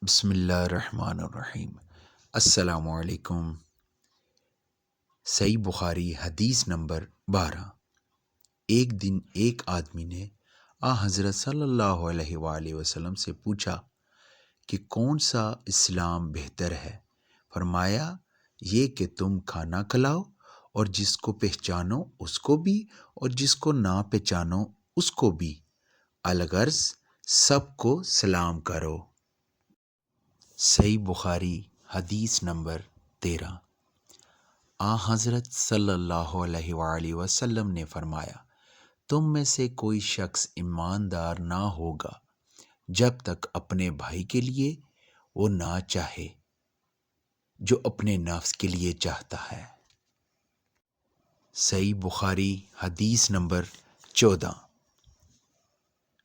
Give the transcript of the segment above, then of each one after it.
بسم اللہ الرحمن الرحیم۔ السلام علیکم۔ صحیح بخاری حدیث نمبر 12۔ ایک دن ایک آدمی نے حضرت صلی اللہ علیہ وآلہ وسلم سے پوچھا کہ کون سا اسلام بہتر ہے؟ فرمایا، یہ کہ تم کھانا کھلاؤ اور جس کو پہچانو اس کو بھی اور جس کو نہ پہچانو اس کو بھی، الغرض سب کو سلام کرو۔ صحیح بخاری حدیث نمبر 13۔ حضرت صلی اللہ علیہ وآلہ وسلم نے فرمایا، تم میں سے کوئی شخص ایماندار نہ ہوگا جب تک اپنے بھائی کے لیے وہ نہ چاہے جو اپنے نفس کے لیے چاہتا ہے۔ صحیح بخاری حدیث نمبر 14۔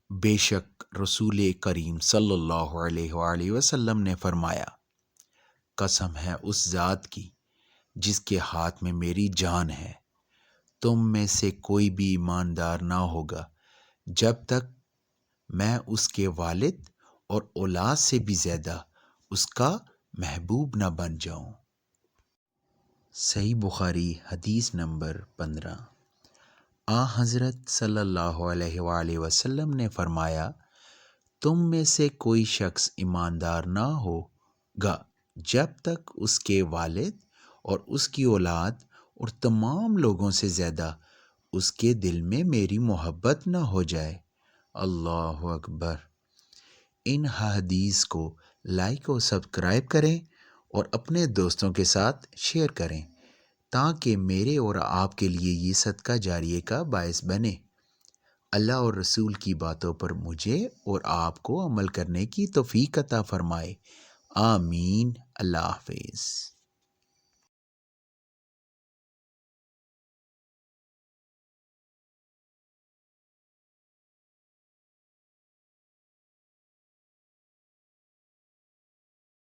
بے شک رسول کریم صلی اللہ علیہ وآلہ وسلم نے فرمایا، قسم ہے اس ذات کی جس کے ہاتھ میں میری جان ہے، تم میں سے کوئی بھی ایماندار نہ ہوگا جب تک میں اس کے والد اور اولاد سے بھی زیادہ اس کا محبوب نہ بن جاؤں۔ صحیح بخاری حدیث نمبر 15۔ حضرت صلی اللہ علیہ وآلہ وسلم نے فرمایا، تم میں سے کوئی شخص ایماندار نہ ہوگا جب تک اس کے والد اور اس کی اولاد اور تمام لوگوں سے زیادہ اس کے دل میں میری محبت نہ ہو جائے۔ اللہ اکبر۔ ان حدیث کو لائک اور سبسکرائب کریں اور اپنے دوستوں کے ساتھ شیئر کریں تاکہ میرے اور آپ کے لیے یہ صدقہ جاریہ کا باعث بنے۔ اللہ اور رسول کی باتوں پر مجھے اور آپ کو عمل کرنے کی توفیق عطا فرمائے۔ آمین۔ اللہ حافظ۔